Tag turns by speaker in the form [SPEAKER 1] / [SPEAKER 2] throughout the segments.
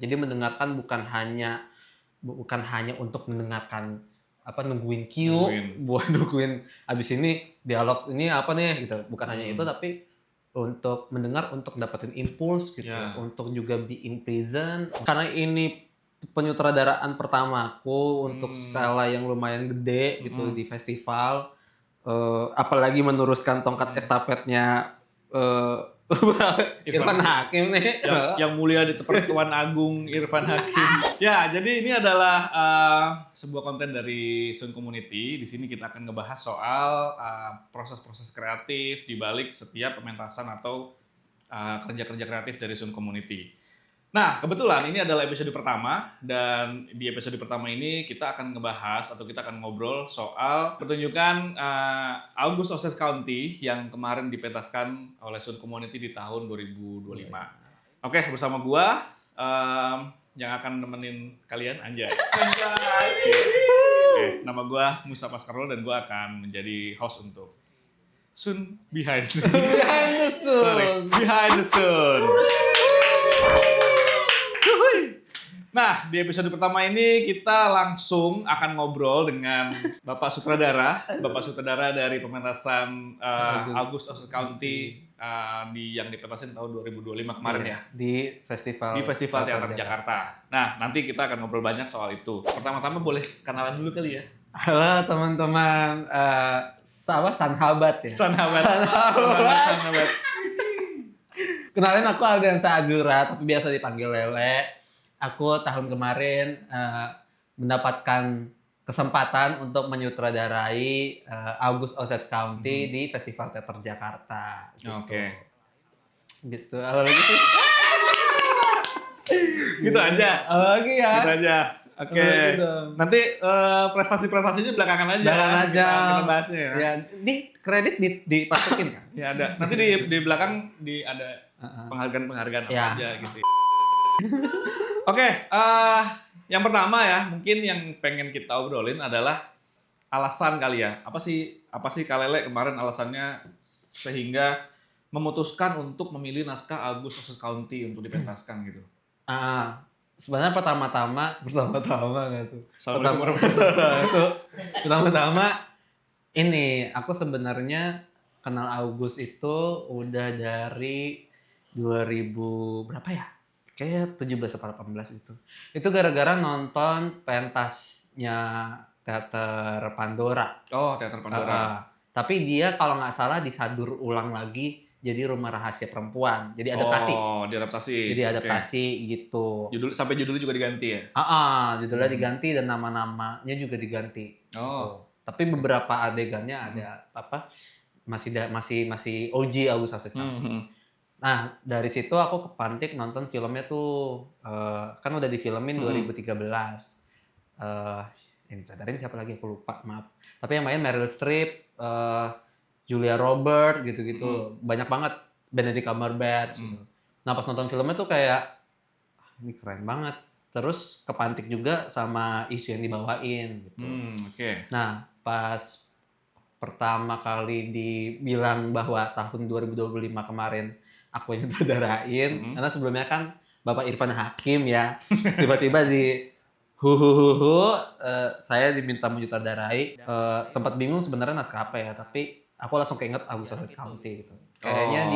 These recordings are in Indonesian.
[SPEAKER 1] Jadi mendengarkan bukan hanya untuk mendengarkan nungguin cue buat nungguin abis ini dialog ini apa nih gitu. Bukan hanya itu tapi untuk mendengar untuk dapetin impuls gitu, untuk juga being present. Karena ini penyutradaraan pertamaku untuk skala yang lumayan gede gitu di festival. Apalagi meneruskan tongkat estafetnya Irfan Hakim nih.
[SPEAKER 2] Yang mulia di Persatuan Agung Irfan Hakim. Ya, jadi ini adalah sebuah konten dari Sun Community. Di sini kita akan ngebahas soal proses-proses kreatif di balik setiap pementasan atau kerja-kerja kreatif dari Sun Community. Nah, kebetulan ini adalah episode pertama, dan di episode pertama ini kita akan ngebahas atau kita akan ngobrol soal pertunjukan August Osage County yang kemarin dipentaskan oleh Sun Community di tahun 2025. Oke, bersama gua yang akan nemenin kalian, Anjay. Oke, nama gua Musa Paskarol dan gua akan menjadi host untuk Sun Behind
[SPEAKER 1] Behind the Sun.
[SPEAKER 2] Sorry, Behind the Sun. Nah, di episode pertama ini kita langsung akan ngobrol dengan Bapak Sutradara dari pementasan August Osage County yang dipentasin tahun 2025 kemarin ya.
[SPEAKER 1] Di Festival
[SPEAKER 2] Teater Jakarta. Nah, nanti kita akan ngobrol banyak soal itu. Pertama-tama boleh kenalan dulu kali ya.
[SPEAKER 1] Halo teman-teman, Sanhabat ya?
[SPEAKER 2] Sanhabat.
[SPEAKER 1] Kenalin aku Aldiansa Azura, tapi biasa dipanggil Lele. Aku tahun kemarin mendapatkan kesempatan untuk menyutradarai August Osage County di Festival Teater Jakarta. Gitu.
[SPEAKER 2] Oke.
[SPEAKER 1] Gitu. Apa lagi sih?
[SPEAKER 2] Gitu aja.
[SPEAKER 1] Apa lagi ya?
[SPEAKER 2] Gitu aja. Oke. Nanti prestasi-prestasinya belakangan aja. Kita bahasnya ya.
[SPEAKER 1] Ya, di kredit dipasukin kan?
[SPEAKER 2] Ya ada. Nanti di belakang ada penghargaan-penghargaan apa aja gitu. Oke, yang pertama ya, mungkin yang pengen kita obrolin adalah alasan kali ya. Apa sih Kak Lele kemarin alasannya sehingga memutuskan untuk memilih naskah August Osage County untuk dipentaskan gitu?
[SPEAKER 1] Sebenarnya pertama-tama nggak tuh? Pertama-tama ini aku sebenarnya kenal August itu udah dari 2000 berapa ya? Kayak 17 atau 18 gitu. Itu gara-gara nonton pentasnya Teater Pandora.
[SPEAKER 2] Oh, Teater Pandora.
[SPEAKER 1] Tapi dia kalau nggak salah disadur ulang lagi jadi Rumah Rahasia Perempuan. Jadi adaptasi.
[SPEAKER 2] Oh, diadaptasi.
[SPEAKER 1] Jadi adaptasi gitu.
[SPEAKER 2] Sampai judulnya juga diganti ya?
[SPEAKER 1] Judulnya diganti dan nama-namanya juga diganti.
[SPEAKER 2] Oh.
[SPEAKER 1] Gitu. Tapi beberapa adegannya ada masih OG August Osage County. Nah, dari situ aku kepantik nonton filmnya tuh. Kan udah difilmin 2013. Yang ditarin siapa lagi? Aku lupa, maaf. Tapi yang main Meryl Streep, Julia Roberts gitu-gitu. Banyak banget. Benedict Cumberbatch gitu. Nah, pas nonton filmnya tuh kayak, ini keren banget. Terus kepantik juga sama isu yang dibawain gitu. Nah, pas pertama kali dibilang bahwa tahun 2025 kemarin aku yang sutradarain, karena sebelumnya kan Bapak Irfan Hakim ya, tiba-tiba saya diminta menyutradarai. Sempat bingung sebenarnya naskah apa ya, tapi aku langsung keinget August Osage County gitu. Kayaknya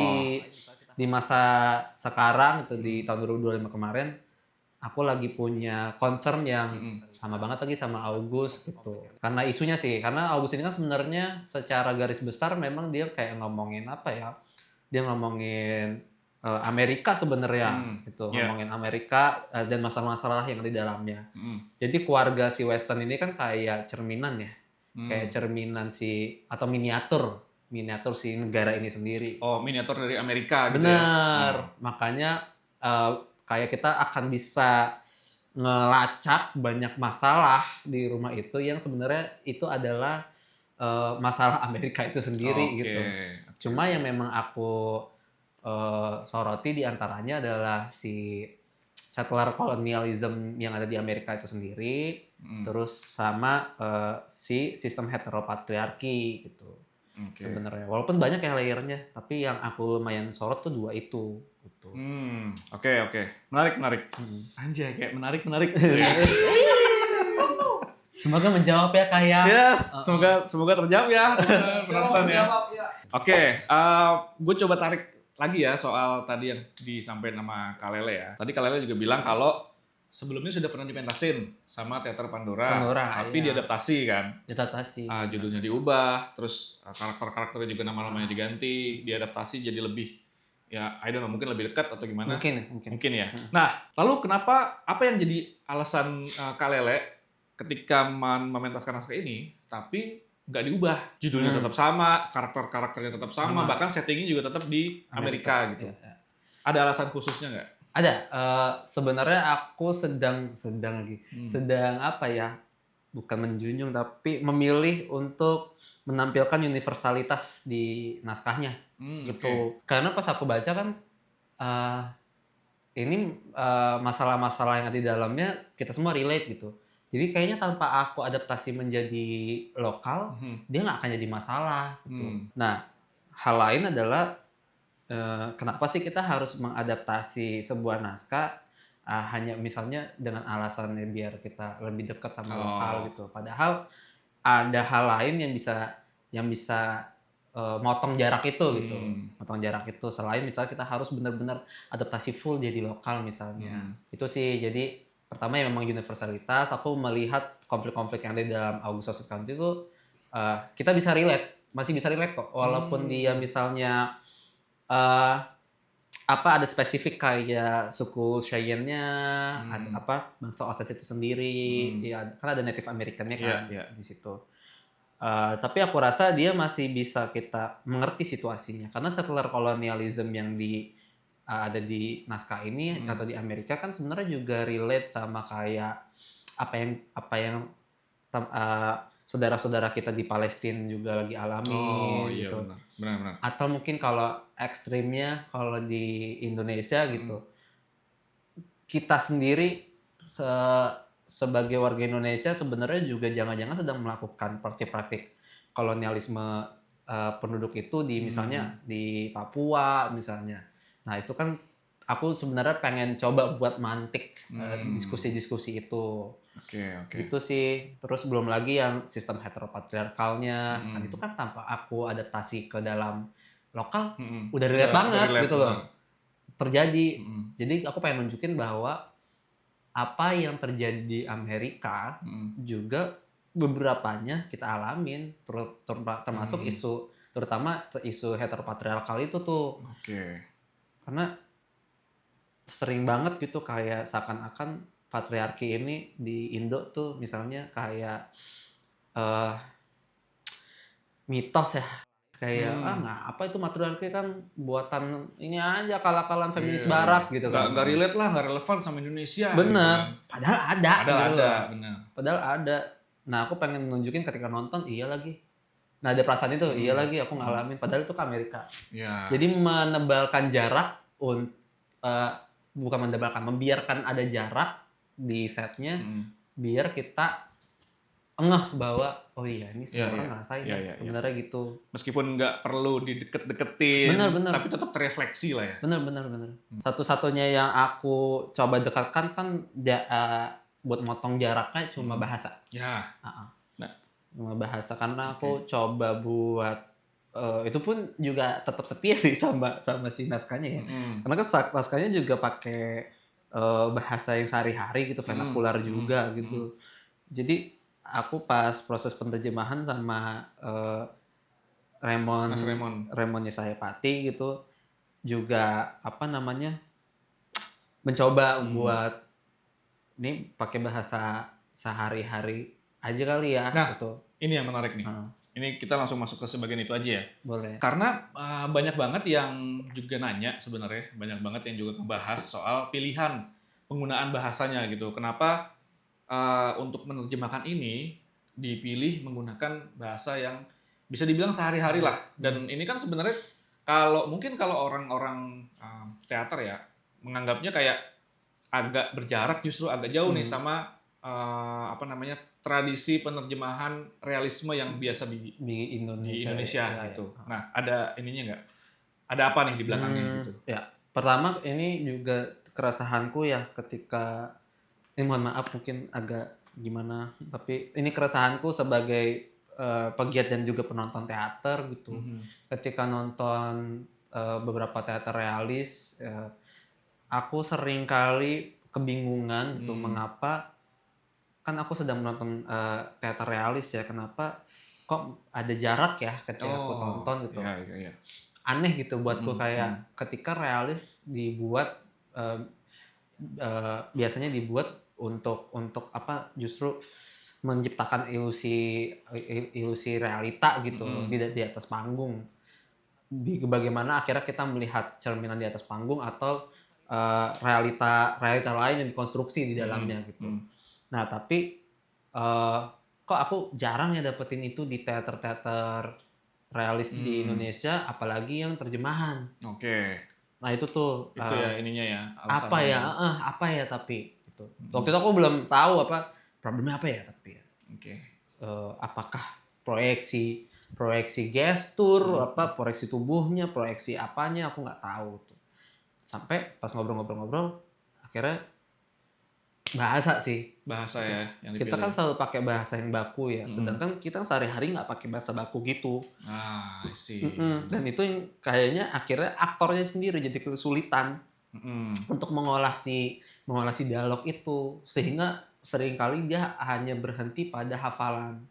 [SPEAKER 1] di masa sekarang itu di tahun 2025 kemarin, aku lagi punya concern yang sama banget lagi sama August gitu. Karena isunya sih, karena August ini kan sebenarnya secara garis besar memang dia kayak ngomongin apa ya? Dia ngomongin Amerika sebenarnya gitu, ngomongin Amerika dan masalah-masalah yang ada di dalamnya. Jadi keluarga si Western ini kan kayak cerminan ya, kayak cerminan atau miniatur si negara ini sendiri.
[SPEAKER 2] Oh, miniatur dari Amerika gitu.
[SPEAKER 1] Bener, makanya kayak kita akan bisa ngelacak banyak masalah di rumah itu yang sebenarnya itu adalah masalah Amerika itu sendiri gitu. Cuma yang memang aku soroti diantaranya adalah si settler colonialism yang ada di Amerika itu sendiri, terus sama si sistem heteropatriarki gitu. Sebenarnya walaupun banyak ya layernya, tapi yang aku lumayan sorot tuh dua itu gitu. gitu.
[SPEAKER 2] Oke. Menarik.
[SPEAKER 1] Hmm.
[SPEAKER 2] Anjay, kayak menarik.
[SPEAKER 1] Semoga menjawab ya Kak ya.
[SPEAKER 2] Ya, semoga terjawab ya penonton ya. Oke, gue coba tarik lagi ya soal tadi yang disampaikan sama Kak Lele ya. Tadi Kak Lele juga bilang kalau sebelumnya sudah pernah dipentasin sama Teater Pandora, tapi
[SPEAKER 1] iya.
[SPEAKER 2] diadaptasi kan.
[SPEAKER 1] Diadaptasi.
[SPEAKER 2] Judulnya diubah, terus karakter-karakternya juga nama-namanya diganti, diadaptasi jadi lebih, ya I don't know, mungkin lebih dekat atau gimana. Mungkin ya. Nah, lalu apa yang jadi alasan Kak Lele ketika mementaskan naskah ini, tapi nggak diubah? Judulnya tetap sama, karakter-karakternya tetap sama, bahkan settingnya juga tetap di Amerika gitu.
[SPEAKER 1] Iya.
[SPEAKER 2] Ada alasan khususnya nggak?
[SPEAKER 1] Ada. Sebenarnya aku sedang apa ya? Bukan menjunjung tapi memilih untuk menampilkan universalitas di naskahnya gitu. Karena pas aku baca kan ini masalah-masalah yang ada di dalamnya kita semua relate gitu. Jadi kayaknya tanpa aku adaptasi menjadi lokal, dia nggak akan jadi masalah gitu. Nah, hal lain adalah kenapa sih kita harus mengadaptasi sebuah naskah hanya misalnya dengan alasannya biar kita lebih dekat sama lokal gitu. Padahal ada hal lain yang bisa motong jarak itu gitu. Motong jarak itu selain misalnya kita harus benar-benar adaptasi full jadi lokal misalnya. Itu sih. Jadi pertama ya memang universalitas. Aku melihat konflik-konflik yang ada di dalam August Sausage County itu kita bisa relate, masih bisa relate kok. Walaupun dia misalnya ada spesifik kayak suku Cheyenne-nya, ada bangsa Osage itu sendiri, ya kan ada Native American-nya kan di situ. Tapi aku rasa dia masih bisa kita mengerti situasinya karena settler kolonialism yang ada di naskah ini atau di Amerika kan sebenarnya juga relate sama kayak apa yang saudara-saudara kita di Palestina juga lagi alami gitu.
[SPEAKER 2] Benar.
[SPEAKER 1] Atau mungkin kalau ekstrimnya kalau di Indonesia gitu. Kita sendiri sebagai warga Indonesia sebenarnya juga jangan-jangan sedang melakukan praktik-praktik kolonialisme penduduk itu di misalnya di Papua misalnya. Nah, itu kan aku sebenarnya pengen coba buat mantik diskusi-diskusi itu.
[SPEAKER 2] Oke.
[SPEAKER 1] Gitu sih. Terus belum lagi yang sistem heteropatriarkalnya. Kan itu kan tanpa aku adaptasi ke dalam lokal udah relate banget gitu loh. Terjadi. Jadi aku pengen nunjukin bahwa apa yang terjadi di Amerika juga beberapanya kita alamin termasuk terutama isu heteropatriarkal itu tuh. Karena sering banget gitu kayak seakan-akan patriarki ini di Indo tuh misalnya kayak mitos ya. Kayak apa itu matriarki kan buatan ini aja akal-akalan feminis barat gitu kan.
[SPEAKER 2] Nggak relate lah, nggak relevan sama Indonesia.
[SPEAKER 1] Bener.
[SPEAKER 2] Gitu kan.
[SPEAKER 1] Padahal ada.
[SPEAKER 2] Benar.
[SPEAKER 1] Padahal ada. Nah, aku pengen nunjukin ketika nonton iya lagi. Nah, ada perasaan itu iya lagi aku ngalamin. Padahal itu ke Amerika. Jadi menebalkan jarak bukan membiarkan ada jarak di setnya biar kita ngeh bahwa oh iya ini semua orang ngerasain sebenarnya gitu.
[SPEAKER 2] Meskipun nggak perlu dideket-deketin,
[SPEAKER 1] bener.
[SPEAKER 2] tapi tetap terefleksi lah ya.
[SPEAKER 1] Bener. Satu-satunya yang aku coba dekatkan kan buat motong jaraknya cuma bahasa. Cuma bahasa karena aku coba buat itu pun juga tetap setia sih sama si naskahnya ya. Karena kan naskahnya juga pakai bahasa yang sehari-hari gitu, vernakular juga gitu. Jadi aku pas proses penterjemahan sama Raymond Yesayapati gitu juga mencoba buat ini pakai bahasa sehari-hari aja kali ya.
[SPEAKER 2] Nah,
[SPEAKER 1] gitu.
[SPEAKER 2] Ini yang menarik nih. Ini kita langsung masuk ke sebagian itu aja ya.
[SPEAKER 1] Boleh.
[SPEAKER 2] Karena banyak banget yang juga nanya sebenarnya, banyak banget yang juga ngebahas soal pilihan penggunaan bahasanya gitu. Kenapa untuk menerjemahkan ini dipilih menggunakan bahasa yang bisa dibilang sehari-hari lah. Dan ini kan sebenarnya kalau orang-orang teater ya menganggapnya kayak agak berjarak, justru agak jauh nih sama tradisi penerjemahan realisme yang biasa di Indonesia gitu. Nah, ada ininya nggak? Ada apa nih di belakangnya gitu?
[SPEAKER 1] Ya, Pertama ini juga keresahanku ya ketika ini mohon maaf mungkin agak gimana, tapi ini keresahanku sebagai pegiat dan juga penonton teater gitu. Ketika nonton beberapa teater realis, aku sering kali kebingungan gitu mengapa kan aku sedang menonton teater realis ya, kenapa kok ada jarak ya ketika aku tonton gitu.
[SPEAKER 2] Iya, iya, iya.
[SPEAKER 1] Aneh gitu buatku kayak ketika realis dibuat biasanya dibuat untuk apa justru menciptakan ilusi realita gitu di atas panggung. Bagaimana akhirnya kita melihat cerminan di atas panggung atau realita lain yang dikonstruksi di dalamnya gitu. Nah tapi kok aku jarang ya dapetin itu di teater-teater realis di Indonesia, apalagi yang terjemahan.
[SPEAKER 2] Oke.
[SPEAKER 1] Nah itu tuh
[SPEAKER 2] Itu ya ininya ya,
[SPEAKER 1] apa
[SPEAKER 2] alasannya
[SPEAKER 1] ya?
[SPEAKER 2] ya.
[SPEAKER 1] Apa ya tapi gitu. Waktu itu aku belum tahu apa problemnya apa ya tapi ya.
[SPEAKER 2] Oke.
[SPEAKER 1] Apakah proyeksi proyeksi gestur, apa proyeksi tubuhnya, proyeksi apanya aku nggak tahu tuh. Sampai pas ngobrol-ngobrol akhirnya bahasa sih.
[SPEAKER 2] Bahasa ya yang
[SPEAKER 1] Kita kan
[SPEAKER 2] dipilih.
[SPEAKER 1] selalu pakai bahasa yang baku ya, sedangkan kita sehari-hari nggak pakai bahasa baku gitu.
[SPEAKER 2] I see.
[SPEAKER 1] Dan itu yang kayaknya akhirnya aktornya sendiri jadi kesulitan untuk mengolah si dialog itu, sehingga seringkali dia hanya berhenti pada hafalan.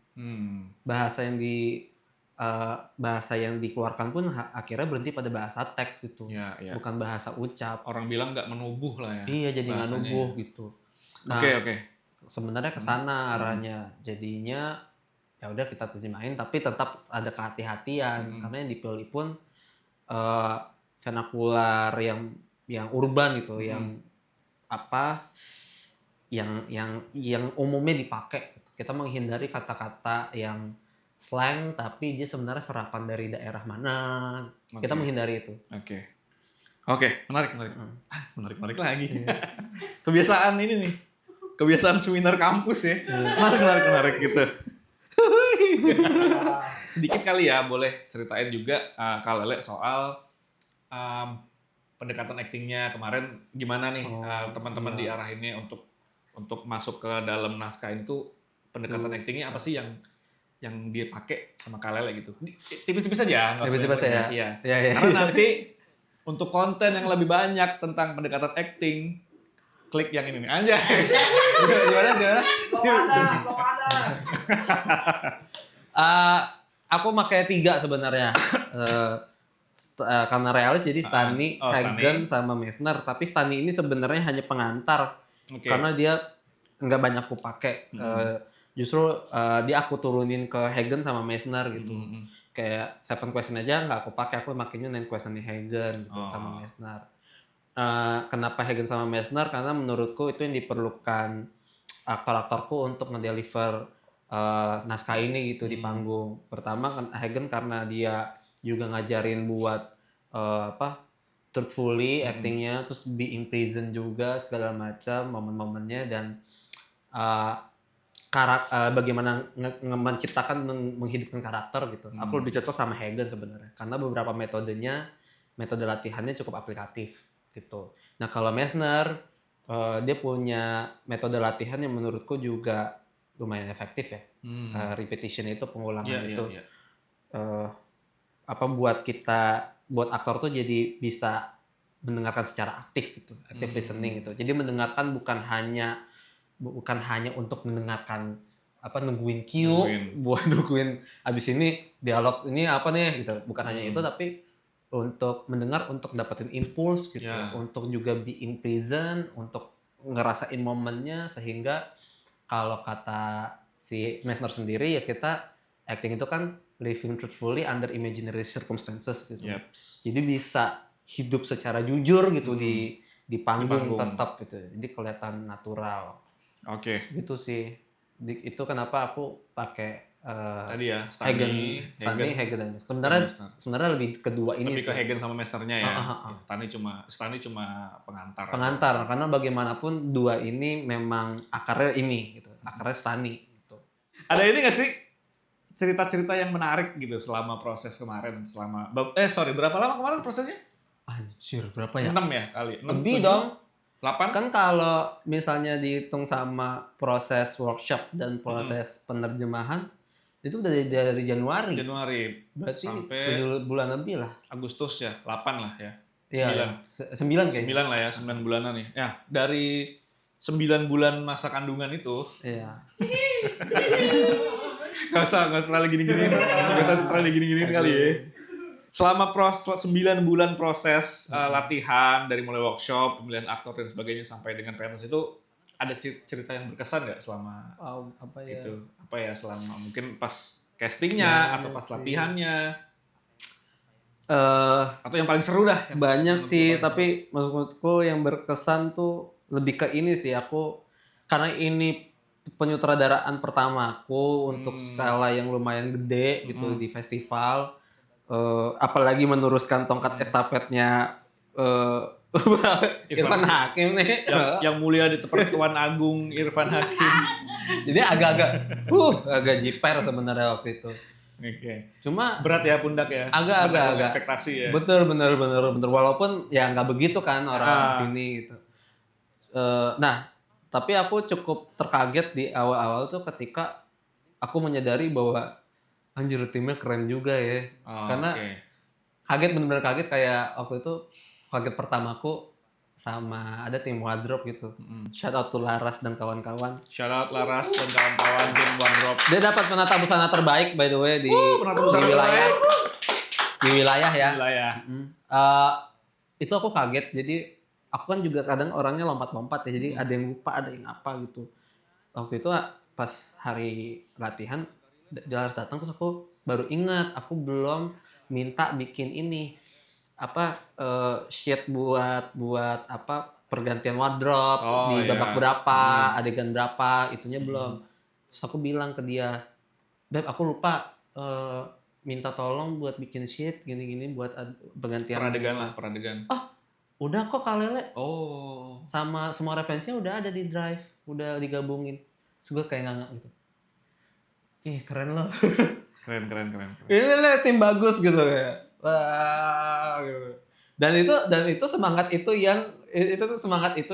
[SPEAKER 1] Bahasa yang bahasa yang dikeluarkan pun akhirnya berhenti pada bahasa teks gitu,
[SPEAKER 2] Ya, ya.
[SPEAKER 1] bukan bahasa ucap.
[SPEAKER 2] Orang bilang nggak menubuh lah ya.
[SPEAKER 1] Iya, jadi nggak
[SPEAKER 2] bahasanya
[SPEAKER 1] nubuh
[SPEAKER 2] ya.
[SPEAKER 1] gitu. Nah,
[SPEAKER 2] Oke, oke.
[SPEAKER 1] sebenarnya ke sana arahnya. Jadinya ya udah kita terjemahin tapi tetap ada kehati-hatian karena yang dipilih pun eh, vernakular yang urban gitu, yang apa yang umumnya dipakai gitu. Kita menghindari kata-kata yang slang tapi dia sebenarnya serapan dari daerah mana. Kita
[SPEAKER 2] Oke.
[SPEAKER 1] menghindari itu.
[SPEAKER 2] Oke. Oke, menarik, menarik. Menarik lagi. Kebiasaan ini nih. Kebiasaan seminar kampus ya. Menarik gitu. Sedikit kali ya, boleh ceritain juga Kak Lele soal pendekatan aktingnya kemarin gimana nih teman-teman diarahinnya untuk masuk ke dalam naskah itu pendekatan aktingnya apa sih yang dia pakai sama Kak Lele gitu. Tipis-tipis aja, nggak usah
[SPEAKER 1] Tiba-tiba
[SPEAKER 2] banyak-banyak,
[SPEAKER 1] saya
[SPEAKER 2] ya. Karena nanti untuk konten yang lebih banyak tentang pendekatan acting, klik yang ini nih aja.
[SPEAKER 1] gimana?
[SPEAKER 3] Belum ada.
[SPEAKER 1] Aku pakai 3 sebenarnya. Karena realis jadi Stani, Hagen, sama Messner. Tapi Stani ini sebenarnya hanya pengantar.
[SPEAKER 2] Oke.
[SPEAKER 1] Karena dia nggak banyak aku pakai. Justru dia aku turunin ke Hagen sama Messner gitu. Kayak 7 question aja nggak aku pakai, aku makainya 9 question Hagen gitu, sama Messner. Kenapa Hagen sama Messner? Karena menurutku itu yang diperlukan aktor-aktorku untuk ngedeliver naskah ini gitu di panggung. Pertama Hagen karena dia juga ngajarin buat truthfully actingnya, terus be in prison juga segala macam momen-momennya dan bagaimana menciptakan menghidupkan karakter gitu. Aku lebih cocok sama Hagen sebenarnya karena beberapa metode latihannya cukup aplikatif gitu. Nah kalau Messner dia punya metode latihan yang menurutku juga lumayan efektif ya. Repetition itu, pengulangan itu. Buat aktor tuh jadi bisa mendengarkan secara aktif gitu, active listening gitu. Jadi mendengarkan bukan hanya untuk mendengarkan nungguin cue buat nungguin abis ini dialog ini apa nih gitu. Bukan hanya itu tapi untuk mendengar, untuk dapetin impuls gitu, untuk juga be in present, untuk ngerasain momennya sehingga kalau kata si Messner sendiri ya kita acting itu kan living truthfully under imaginary circumstances gitu. Jadi bisa hidup secara jujur gitu di panggung tetap gitu. Jadi kelihatan natural.
[SPEAKER 2] Oke.
[SPEAKER 1] Gitu sih. Itu kenapa aku pakai
[SPEAKER 2] tadi ya Stani,
[SPEAKER 1] Hagen dan sebenarnya lebih kedua ini
[SPEAKER 2] lebih
[SPEAKER 1] sih.
[SPEAKER 2] ke Hagen sama Mesternya ya. Stani cuma pengantar.
[SPEAKER 1] Karena bagaimanapun dua ini memang akarnya ini gitu. Akarnya Stani gitu.
[SPEAKER 2] Ada ini nggak sih cerita-cerita yang menarik gitu selama proses kemarin berapa lama kemarin prosesnya?
[SPEAKER 1] Anjir, berapa ya?
[SPEAKER 2] 6 ya kali? 6,
[SPEAKER 1] Lebih dong.
[SPEAKER 2] 8?
[SPEAKER 1] Kan kalau misalnya dihitung sama proses workshop dan proses penerjemahan, itu udah dari Januari.
[SPEAKER 2] Januari
[SPEAKER 1] Berarti
[SPEAKER 2] sampai
[SPEAKER 1] 7 bulan lebih lah.
[SPEAKER 2] Agustus ya, 8 lah ya.
[SPEAKER 1] Iya,
[SPEAKER 2] 9.
[SPEAKER 1] ya. 9 kayaknya.
[SPEAKER 2] 9 lah ya, 9 bulanan nih. Ya, dari 9 bulan masa kandungan itu,
[SPEAKER 1] Iya.
[SPEAKER 2] nggak usah terlalu gini-gini, nggak usah terlalu gini-gini kali ya. Selama 9 bulan proses latihan, dari mulai workshop, pemilihan aktor dan sebagainya sampai dengan pentas itu, ada cerita yang berkesan nggak selama
[SPEAKER 1] Apa ya?
[SPEAKER 2] itu? Apa ya, selama mungkin pas castingnya, atau pas latihannya, atau yang paling seru dah?
[SPEAKER 1] Banyak sih, tapi menurutku yang berkesan tuh lebih ke ini sih. Karena ini penyutradaraan pertamaku untuk skala yang lumayan gede gitu di festival. Apalagi meneruskan tongkat estafetnya Irfan Hakim nih.
[SPEAKER 2] Yang mulia di Pertuan Agung Irfan Hakim.
[SPEAKER 1] Jadi agak jiper sebenarnya waktu itu.
[SPEAKER 2] Oke.
[SPEAKER 1] Cuma
[SPEAKER 2] Berat ya pundak ya.
[SPEAKER 1] agak
[SPEAKER 2] ekspektasi ya.
[SPEAKER 1] bener walaupun ya nggak begitu kan orang sini gitu. Nah, tapi aku cukup terkaget di awal-awal tuh ketika aku menyadari bahwa anjir timnya keren juga ya. Karena bener-bener kaget kayak waktu itu kaget pertamaku sama ada tim wardrobe gitu. Shout out to Laras dan kawan-kawan.
[SPEAKER 2] Shout out Laras dan kawan-kawan tim wardrobe.
[SPEAKER 1] Dia dapat penata busana terbaik by the way di wilayah. Di wilayah ya. Itu aku kaget. Jadi aku kan juga kadang orangnya lompat-lompat ya. Jadi ada yang lupa, ada yang apa gitu. Waktu itu pas hari latihan dia harus datang, terus aku baru ingat aku belum minta bikin ini sheet buat pergantian wardrobe di babak berapa, adegan berapa, itunya belum. Terus aku bilang ke dia, "Beb, aku lupa minta tolong buat bikin sheet gini-gini buat pergantian
[SPEAKER 2] peradegan.
[SPEAKER 1] Oh, udah kok Kak Lele.
[SPEAKER 2] Oh.
[SPEAKER 1] Sama semua referensinya udah ada di Drive, udah digabungin." Terus gue kayak nganga gitu. Ih, keren loh.
[SPEAKER 2] Keren.
[SPEAKER 1] Ini tim bagus gitu ya. Wah, gitu. Dan itu semangat itu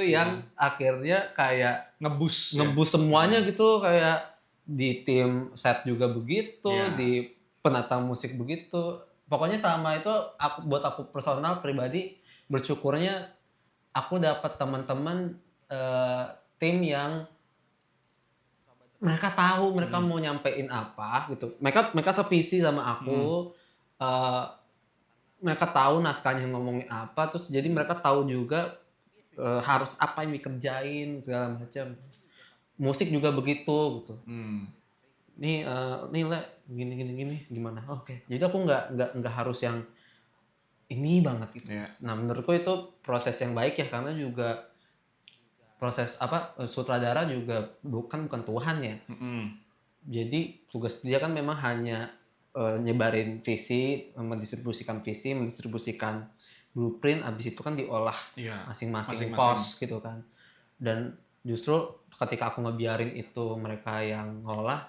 [SPEAKER 1] yang akhirnya kayak
[SPEAKER 2] ngebus
[SPEAKER 1] semuanya gitu, kayak di tim set juga begitu, di penata musik begitu. Pokoknya selama itu buat aku personal pribadi bersyukurnya aku dapat teman-teman tim yang mereka tahu mereka mau nyampein apa gitu. Mereka sevisi sama aku. Mereka tahu naskahnya ngomongin apa, terus jadi mereka tahu juga harus apa yang dikerjain segala macam. Musik juga begitu gitu. Nih Le, gini gimana? Oke. Jadi aku nggak harus yang ini banget gitu. Nah, menurutku itu proses yang baik ya, karena juga proses sutradara juga bukan Tuhan ya. Jadi tugas dia kan memang hanya nyebarin visi, mendistribusikan blueprint, abis itu kan diolah masing-masing pos gitu kan. Dan justru ketika aku ngebiarin itu mereka yang ngolah,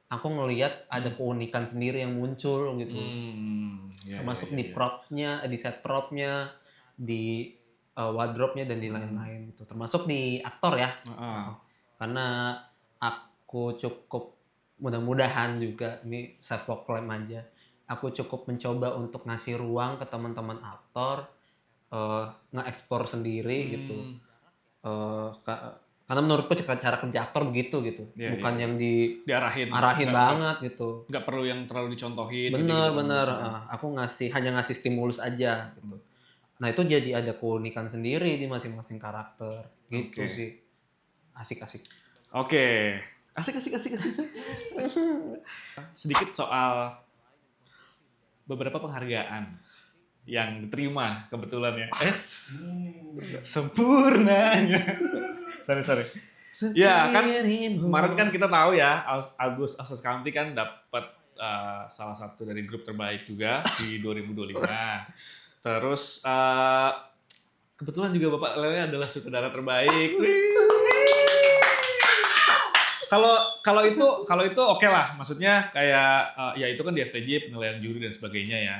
[SPEAKER 1] aku ngelihat ada keunikan sendiri yang muncul gitu. Termasuk di propnya, di set propnya, di wardrobe-nya dan di lain-lain gitu. Termasuk di aktor ya. Karena aku cukup mudah-mudahan juga, ini self proclaim aja, aku cukup mencoba untuk ngasih ruang ke teman-teman aktor nge-explore sendiri gitu. Karena menurutku cara kerja aktor begitu gitu. Bukan yang diarahin banget gitu.
[SPEAKER 2] Nggak perlu yang terlalu dicontohin.
[SPEAKER 1] Bener. Aku hanya ngasih stimulus aja gitu. Nah, itu jadi ada keunikan sendiri di masing-masing karakter gitu sih. Asik.
[SPEAKER 2] Oke. Asik. Sedikit soal beberapa penghargaan yang diterima kebetulan ya. Sempurnanya. Sorry. Ya kan kemarin kan kita tahu ya, Agus County kan dapat salah satu dari grup terbaik juga di 2025. Terus kebetulan juga Bapak Lele adalah sutradara terbaik. Kalau itu oke lah, maksudnya kayak ya itu kan di FTJ penilaian juri dan sebagainya ya.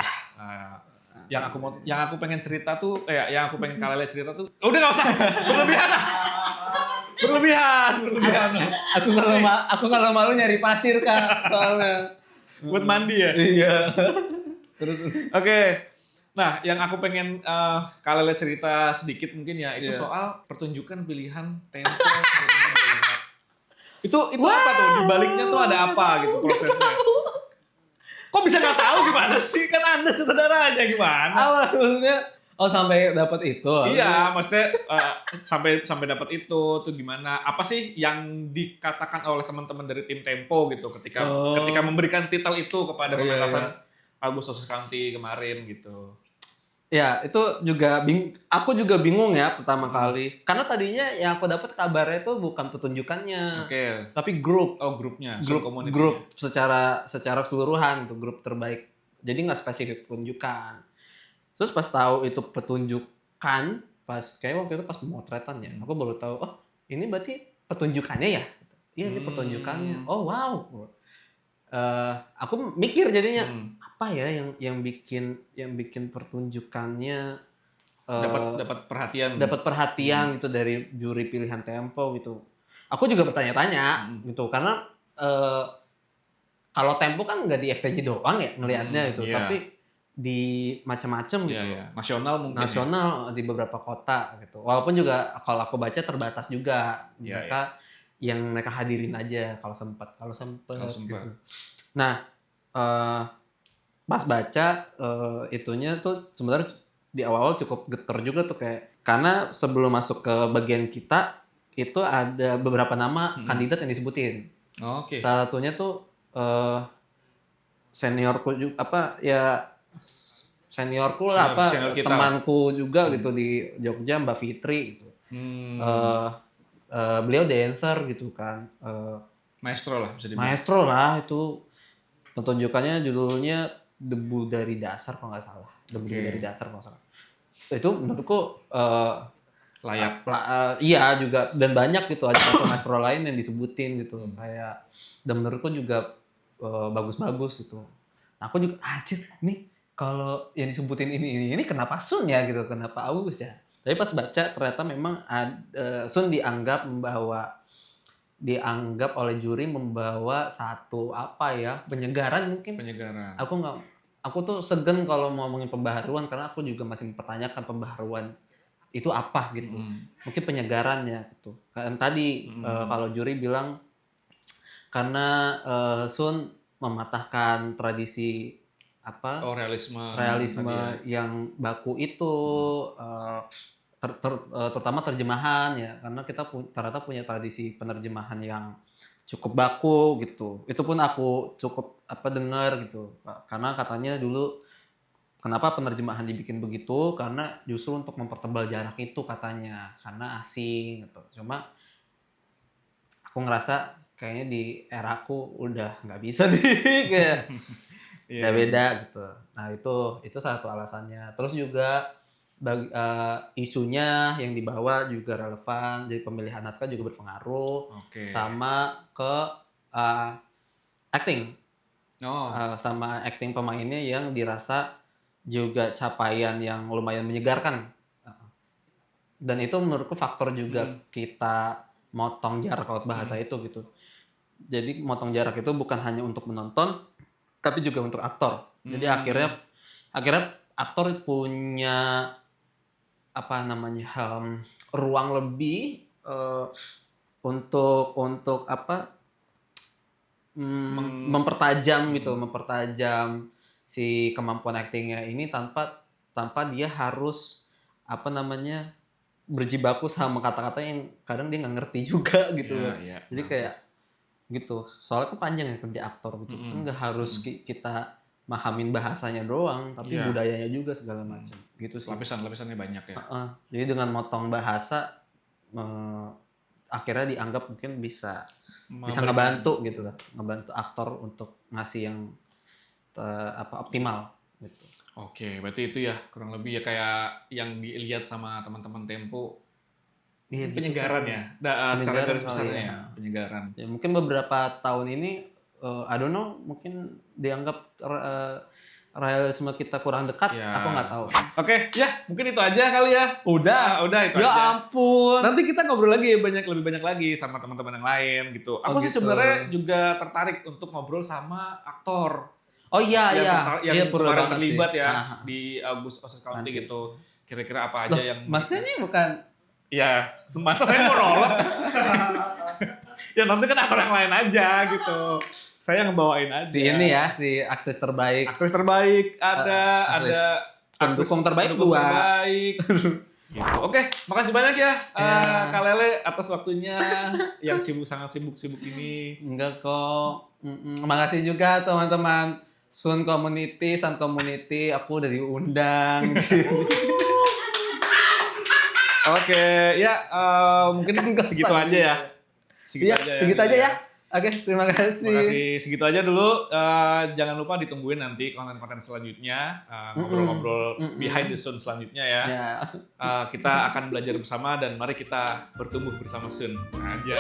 [SPEAKER 2] yang aku pengen cerita tuh, yang aku pengen Kalele cerita tuh, udah nggak usah, berlebihan lah. Berlebihan. Mas.
[SPEAKER 1] Aku kalau malu nyari pasir Kak soalnya.
[SPEAKER 2] Buat mandi ya.
[SPEAKER 1] Iya.
[SPEAKER 2] Oke. Nah, yang aku pengen Kalele cerita sedikit mungkin ya, itu
[SPEAKER 1] Iya.
[SPEAKER 2] soal pertunjukan pilihan tempo. itu apa tuh? Di baliknya tuh ada apa gitu prosesnya? Kok bisa nggak tahu gimana sih? Kan Anda sutradaranya gimana?
[SPEAKER 1] Maksudnya sampai dapat itu.
[SPEAKER 2] Iya, maksudnya sampai dapat itu tuh gimana? Apa sih yang dikatakan oleh teman-teman dari tim Tempo gitu ketika memberikan titel itu kepada pementasan Agustus County kemarin gitu.
[SPEAKER 1] Ya, itu juga aku juga bingung ya pertama kali. Karena tadinya yang aku dapat kabarnya itu bukan pertunjukannya.
[SPEAKER 2] Oke.
[SPEAKER 1] Tapi grup.
[SPEAKER 2] Oh, grupnya,
[SPEAKER 1] Grup secara keseluruhan itu grup terbaik. Jadi nggak spesifik pertunjukan. Terus pas tahu itu pertunjukan, kayak waktu itu pas pemotretan ya, aku baru tahu, oh ini berarti pertunjukannya ya? Iya ini pertunjukannya. Oh wow. Aku mikir jadinya apa ya yang bikin pertunjukannya
[SPEAKER 2] dapat perhatian.
[SPEAKER 1] Dapat perhatian gitu dari juri pilihan Tempo gitu. Aku juga bertanya-tanya gitu karena kalau Tempo kan nggak di FTJ doang ya ngelihatnya gitu, tapi di macam-macam gitu.
[SPEAKER 2] Iya. Nasional mungkin.
[SPEAKER 1] Nasional di beberapa kota gitu. Walaupun juga kalau aku baca terbatas juga. Yang mereka hadirin aja kalau sempat. Gitu. Nah, pas baca itunya tuh sebenarnya di awal cukup geter juga tuh kayak karena sebelum masuk ke bagian kita itu ada beberapa nama kandidat yang disebutin.
[SPEAKER 2] Oke.
[SPEAKER 1] Salah satunya tuh seniorku juga seniorku lah
[SPEAKER 2] senior kita.
[SPEAKER 1] Temanku juga gitu di Jogja, Mbak Fitri gitu. Beliau dancer gitu kan.
[SPEAKER 2] Maestro lah bisa dibilang.
[SPEAKER 1] Maestro lah itu. Pertunjukannya judulnya Debu dari Dasar kalau nggak salah. Dari Dasar kalau nggak salah. Itu menurutku
[SPEAKER 2] layak.
[SPEAKER 1] Iya juga dan banyak gitu maestro lain yang disebutin gitu. Kayak dan menurutku juga bagus-bagus gitu. Nah, aku juga anjir nih kalau yang disebutin ini kenapa Sun ya gitu, kenapa Agus ya. Tapi pas baca ternyata memang Sun dianggap oleh juri membawa satu penyegaran mungkin.
[SPEAKER 2] Penyegaran.
[SPEAKER 1] Aku tuh segan kalau mau ngomongin pembaharuan karena aku juga masih mempertanyakan pembaharuan itu apa gitu. Mungkin penyegarannya gitu. Kan tadi kalau juri bilang karena Sun mematahkan tradisi realisme yang baku itu terutama terjemahan ya karena kita ternyata punya tradisi penerjemahan yang cukup baku gitu. Itu pun aku cukup dengar gitu. Karena katanya dulu kenapa penerjemahan dibikin begitu karena justru untuk mempertebal jarak itu katanya karena asing gitu. Cuma aku ngerasa kayaknya di eraku udah nggak bisa nih kayak beda gitu. Nah itu satu alasannya. Terus juga isunya yang dibawa juga relevan. Jadi pemilihan naskah juga berpengaruh. Sama ke acting. Sama acting pemainnya yang dirasa juga capaian yang lumayan menyegarkan. Dan itu menurutku faktor juga kita motong jarak lewat bahasa itu gitu. Jadi motong jarak itu bukan hanya untuk menonton, tapi juga untuk aktor. Jadi akhirnya aktor punya ruang lebih untuk mempertajam si kemampuan aktingnya ini tanpa dia harus berjibaku sama kata-kata yang kadang dia nggak ngerti juga gitu. Jadi kayak gitu. Soalnya kan panjang ya kerja aktor gitu. Kan nggak harus kita mahamin bahasanya doang, tapi budayanya juga segala macam. Gitu sih.
[SPEAKER 2] Lapisan-lapisannya banyak ya.
[SPEAKER 1] Jadi dengan motong bahasa akhirnya dianggap mungkin bisa ngebantu gitu lah, ngebantu aktor untuk ngasih yang optimal gitu.
[SPEAKER 2] Oke, berarti itu ya kurang lebih ya kayak yang dilihat sama teman-teman Tempo. Penyegaran ya. Secara garis besarnya ya, penyegaran.
[SPEAKER 1] Ya mungkin beberapa tahun ini I don't know, mungkin dianggap realisme kita kurang dekat,
[SPEAKER 2] Ya.
[SPEAKER 1] aku nggak tahu.
[SPEAKER 2] Oke, ya mungkin itu aja kali ya. Udah itu
[SPEAKER 1] Ya
[SPEAKER 2] aja.
[SPEAKER 1] ampun.
[SPEAKER 2] Nanti kita ngobrol lagi lebih banyak lagi sama teman-teman yang lain gitu. Aku sih
[SPEAKER 1] gitu.
[SPEAKER 2] sebenarnya juga tertarik untuk ngobrol sama aktor
[SPEAKER 1] Oh iya
[SPEAKER 2] yang
[SPEAKER 1] iya perlu
[SPEAKER 2] kemarin
[SPEAKER 1] banget
[SPEAKER 2] terlibat
[SPEAKER 1] sih.
[SPEAKER 2] ya
[SPEAKER 1] Ah.
[SPEAKER 2] di Osis County
[SPEAKER 1] Nanti.
[SPEAKER 2] gitu. Kira-kira apa
[SPEAKER 1] Loh,
[SPEAKER 2] aja yang
[SPEAKER 1] Masnya ini bukan
[SPEAKER 2] ya masa saya mau nolak? Ya nanti kan aktor yang lain aja gitu. Saya ngebawain aja.
[SPEAKER 1] si ini ya, si aktris terbaik.
[SPEAKER 2] Aktris terbaik ada
[SPEAKER 1] aktris pendukung
[SPEAKER 2] aktris
[SPEAKER 1] terbaik
[SPEAKER 2] pendukung
[SPEAKER 1] 2.
[SPEAKER 2] terbaik. Gitu. Oke, makasih banyak ya,
[SPEAKER 1] Ya.
[SPEAKER 2] Kak Lele atas waktunya yang sangat sibuk ini.
[SPEAKER 1] Enggak kok. Makasih juga teman-teman Sun Community, Sun Community, aku udah diundang.
[SPEAKER 2] Oke, ya mungkin segitu aja ya.
[SPEAKER 1] Iya, segitu aja ya. Oke, terima kasih.
[SPEAKER 2] Terima kasih. Segitu aja dulu. Jangan lupa ditungguin nanti konten-konten selanjutnya, ngobrol-ngobrol behind the sun selanjutnya ya.
[SPEAKER 1] Ya.
[SPEAKER 2] Kita akan belajar bersama dan mari kita bertumbuh bersama Sun. Aja.